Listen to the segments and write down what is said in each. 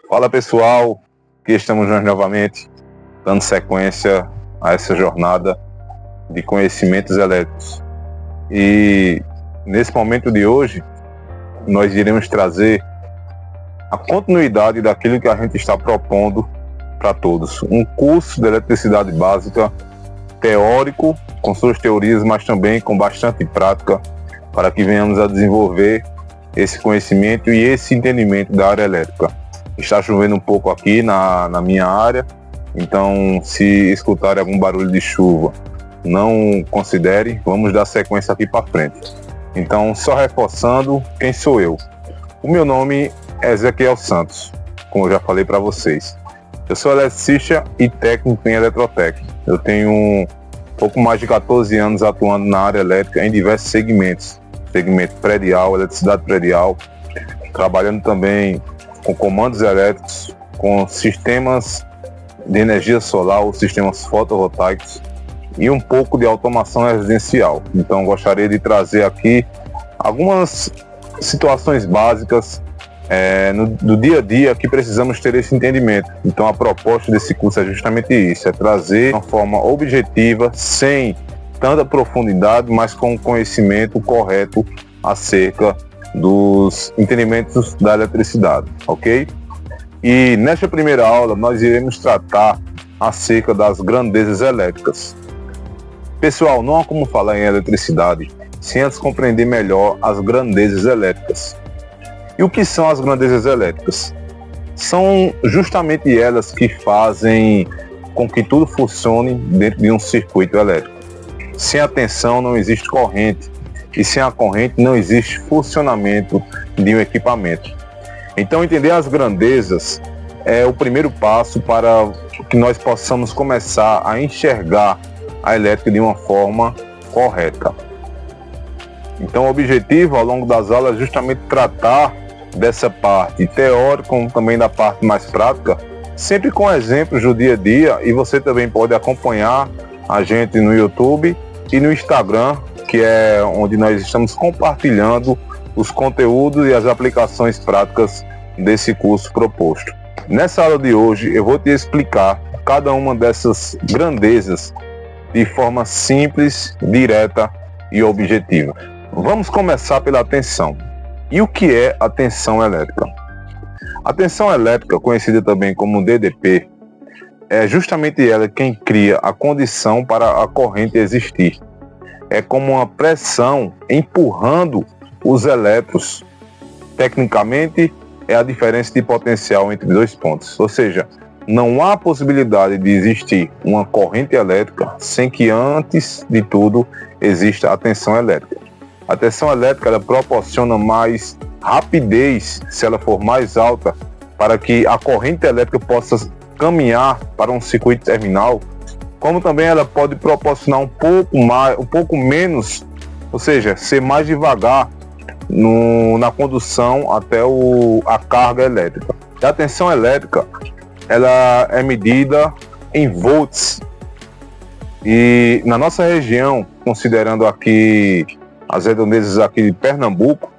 Fala pessoal, aqui estamos nós novamente, dando sequência a essa jornada de conhecimentos elétricos. E nesse momento de hoje, nós iremos trazer a continuidade daquilo que a gente está propondo para todos. Um curso de eletricidade básica, teórico, com suas teorias, mas também com bastante prática, para que venhamos a desenvolver esse conhecimento e esse entendimento da área elétrica. Está chovendo um pouco aqui na minha área, então se escutarem algum barulho de chuva, não considere, vamos dar sequência aqui para frente. Então, só reforçando, quem sou eu? O meu nome é Ezequiel Santos, como eu já falei para vocês. Eu sou eletricista e técnico em Eletrotec. Eu tenho um pouco mais de 14 anos atuando na área elétrica em diversos segmentos. Segmento predial, eletricidade predial, trabalhando também com comandos elétricos, com sistemas de energia solar ou sistemas fotovoltaicos e um pouco de automação residencial. Então gostaria de trazer aqui algumas situações básicas no dia a dia que precisamos ter esse entendimento. Então a proposta desse curso é justamente isso, é trazer uma forma objetiva, sem tanta profundidade, mas com o conhecimento correto acerca dos entendimentos da eletricidade, ok? E nesta primeira aula nós iremos tratar acerca das grandezas elétricas. Pessoal, não há como falar em eletricidade sem antes compreender melhor as grandezas elétricas. E o que são as grandezas elétricas? São justamente elas que fazem com que tudo funcione dentro de um circuito elétrico. Sem a tensão não existe corrente, e sem a corrente não existe funcionamento de um equipamento. Então, entender as grandezas é o primeiro passo para que nós possamos começar a enxergar a elétrica de uma forma correta. Então, o objetivo ao longo das aulas é justamente tratar dessa parte teórica, como também da parte mais prática, sempre com exemplos do dia a dia, e você também pode acompanhar a gente no YouTube e no Instagram, que é onde nós estamos compartilhando os conteúdos e as aplicações práticas desse curso proposto. Nessa aula de hoje eu vou te explicar cada uma dessas grandezas de forma simples, direta e objetiva. Vamos começar pela tensão. E o que é a tensão elétrica? A tensão elétrica, conhecida também como DDP, é justamente ela quem cria a condição para a corrente existir. É como uma pressão empurrando os elétrons. Tecnicamente, é a diferença de potencial entre dois pontos. Ou seja, não há possibilidade de existir uma corrente elétrica sem que, antes de tudo, exista a tensão elétrica. A tensão elétrica ela proporciona mais rapidez, se ela for mais alta, para que a corrente elétrica possa caminhar para um circuito terminal, como também ela pode proporcionar um pouco menos, ou seja, ser mais devagar na condução até a carga elétrica. A tensão elétrica ela é medida em volts, e na nossa região, considerando aqui as redondezas aqui de Pernambuco,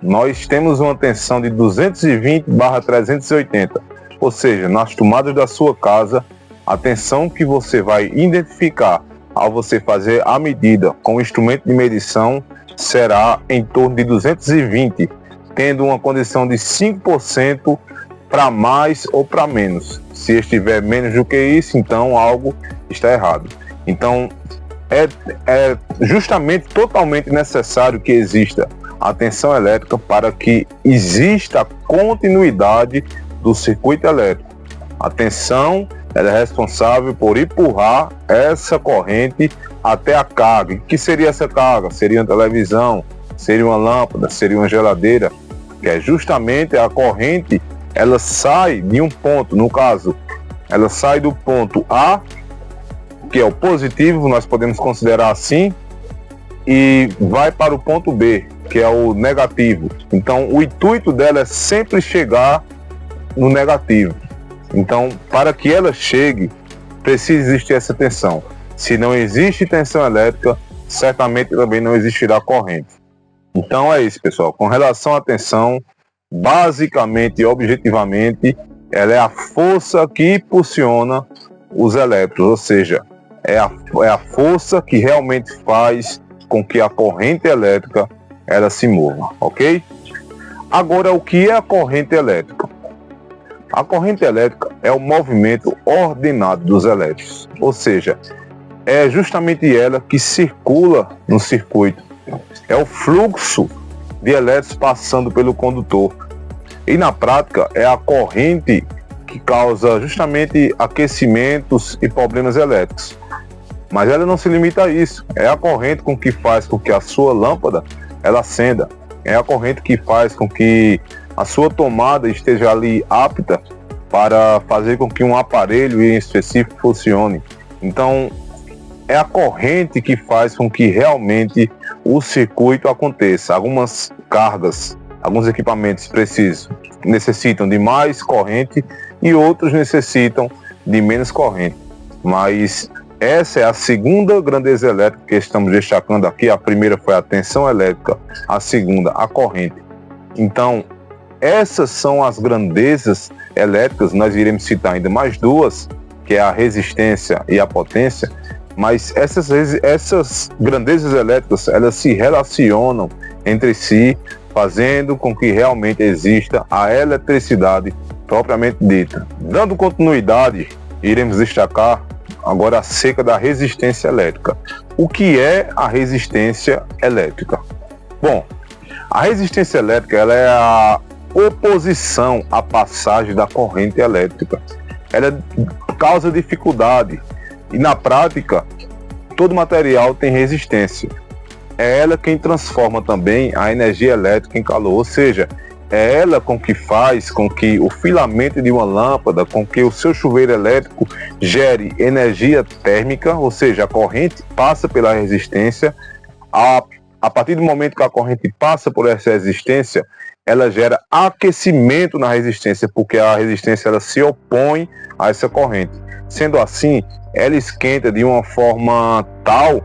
nós temos uma tensão de 220/380, ou seja, nas tomadas da sua casa, a tensão que você vai identificar ao você fazer a medida com o instrumento de medição será em torno de 220, tendo uma condição de 5% para mais ou para menos. Se estiver menos do que isso, então algo está errado. Então, é justamente totalmente necessário que exista a tensão elétrica para que exista a continuidade do circuito elétrico. A tensão ela é responsável por empurrar essa corrente até a carga. O que seria essa carga? Seria uma televisão, seria uma lâmpada, seria uma geladeira, que é justamente a corrente, ela sai de um ponto, no caso, ela sai do ponto A, que é o positivo, nós podemos considerar assim, e vai para o ponto B, que é o negativo. Então, o intuito dela é sempre chegar no negativo. Então, para que ela chegue, precisa existir essa tensão. Se não existe tensão elétrica, certamente também não existirá corrente. Então é isso, pessoal. Com relação à tensão, basicamente e objetivamente, ela é a força que impulsiona os elétrons, ou seja, é a força que realmente faz com que a corrente elétrica ela se mova, ok? Agora, o que é a corrente elétrica? A corrente elétrica é o movimento ordenado dos elétrons, ou seja, é justamente ela que circula no circuito. É o fluxo de elétrons passando pelo condutor. E na prática é a corrente que causa justamente aquecimentos e problemas elétricos. Mas ela não se limita a isso. É a corrente com que faz com que a sua lâmpada ela acenda. É a corrente que faz com que a sua tomada esteja ali apta para fazer com que um aparelho em específico funcione. Então, é a corrente que faz com que realmente o circuito aconteça. Algumas cargas, alguns equipamentos necessitam de mais corrente e outros necessitam de menos corrente. Mas essa é a segunda grandeza elétrica que estamos destacando aqui. A primeira foi a tensão elétrica, a segunda, a corrente. Então, essas são as grandezas elétricas. Nós iremos citar ainda mais duas, que é a resistência e a potência. Mas essas grandezas elétricas, elas se relacionam entre si, fazendo com que realmente exista a eletricidade propriamente dita. Dando continuidade, iremos destacar agora acerca da resistência elétrica. O que é a resistência elétrica? Bom, a resistência elétrica ela é a oposição à passagem da corrente elétrica. Ela causa dificuldade e, na prática, todo material tem resistência. É ela quem transforma também a energia elétrica em calor, ou seja, é ela com que faz com que o filamento de uma lâmpada, com que o seu chuveiro elétrico gere energia térmica, ou seja, a corrente passa pela resistência. A partir do momento que a corrente passa por essa resistência, ela gera aquecimento na resistência, porque a resistência ela se opõe a essa corrente. Sendo assim, ela esquenta de uma forma tal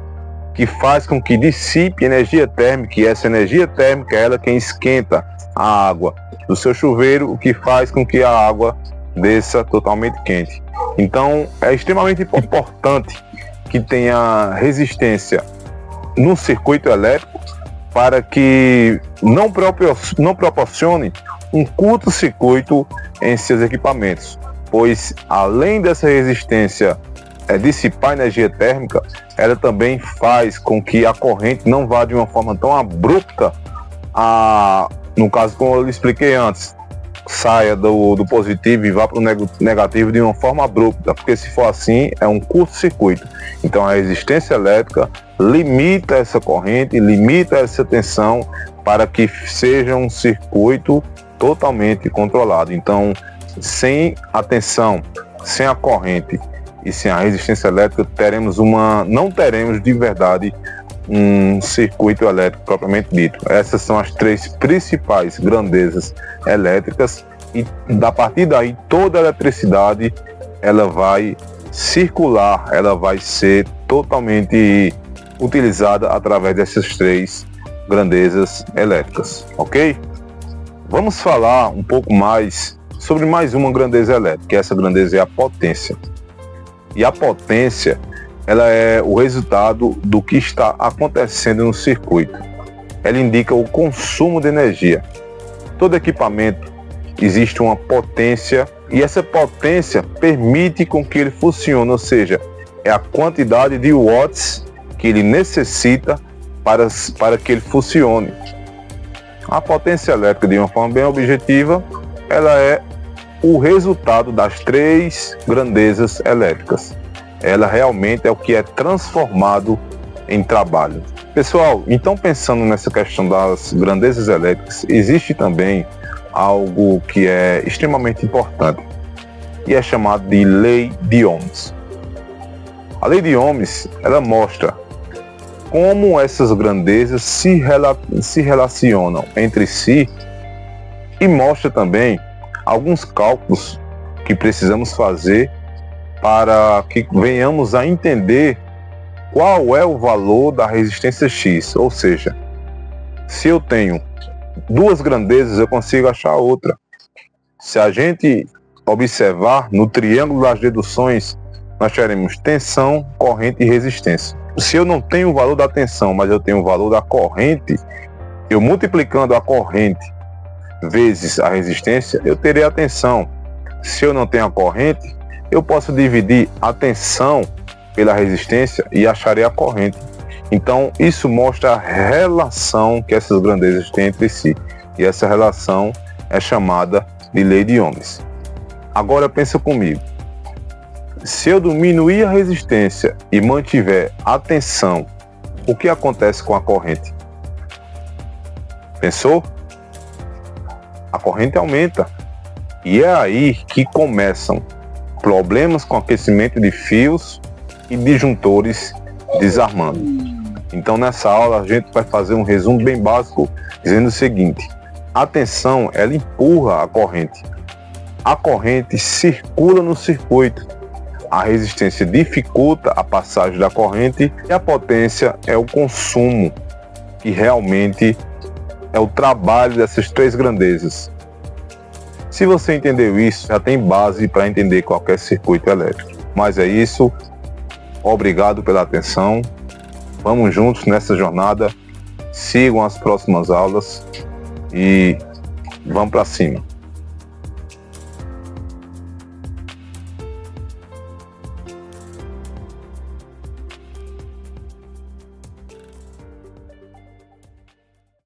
que faz com que dissipe energia térmica, e essa energia térmica é ela quem esquenta a água do seu chuveiro, o que faz com que a água desça totalmente quente. Então, é extremamente importante que tenha resistência no circuito elétrico para que não proporcione um curto-circuito em seus equipamentos, pois além dessa resistência dissipar energia térmica, ela também faz com que a corrente não vá de uma forma tão abrupta, no caso como eu lhe expliquei antes, saia do positivo e vá para o negativo de uma forma abrupta, porque se for assim é um curto-circuito. Então a resistência elétrica limita essa corrente, limita essa tensão para que seja um circuito totalmente controlado. Então, sem a tensão, sem a corrente e sem a resistência elétrica, não teremos de verdade um circuito elétrico propriamente dito. Essas são as três principais grandezas elétricas, e a partir daí toda a eletricidade ela vai circular, ela vai ser totalmente utilizada através dessas três grandezas elétricas, ok? Vamos falar um pouco mais sobre mais uma grandeza elétrica, que essa grandeza é a potência. E a potência, ela é o resultado do que está acontecendo no circuito. Ela indica o consumo de energia. Todo equipamento existe uma potência, e essa potência permite com que ele funcione, ou seja, é a quantidade de watts que ele necessita para que ele funcione. A potência elétrica, de uma forma bem objetiva, ela é o resultado das três grandezas elétricas. Ela realmente é o que é transformado em trabalho. Pessoal, então pensando nessa questão das grandezas elétricas, existe também algo que é extremamente importante, e é chamado de lei de Ohms. A lei de Ohms, ela mostra como essas grandezas se relacionam entre si, e mostra também alguns cálculos que precisamos fazer para que venhamos a entender qual é o valor da resistência X. Ou seja, se eu tenho duas grandezas, eu consigo achar outra. Se a gente observar, no triângulo das deduções, nós teremos tensão, corrente e resistência. Se eu não tenho o valor da tensão, mas eu tenho o valor da corrente, eu multiplicando a corrente vezes a resistência, eu terei a tensão. Se eu não tenho a corrente, eu posso dividir a tensão pela resistência e acharei a corrente. Então, isso mostra a relação que essas grandezas têm entre si. E essa relação é chamada de lei de Ohms. Agora pensa comigo. Se eu diminuir a resistência e mantiver a tensão, o que acontece com a corrente? Pensou? A corrente aumenta. E é aí que começam problemas com aquecimento de fios e disjuntores desarmando. Então, nessa aula, a gente vai fazer um resumo bem básico, dizendo o seguinte: a tensão, ela empurra a corrente. A corrente circula no circuito. A resistência dificulta a passagem da corrente e a potência é o consumo, que realmente é o trabalho dessas três grandezas. Se você entendeu isso, já tem base para entender qualquer circuito elétrico. Mas é isso. Obrigado pela atenção. Vamos juntos nessa jornada. Sigam as próximas aulas e vamos para cima.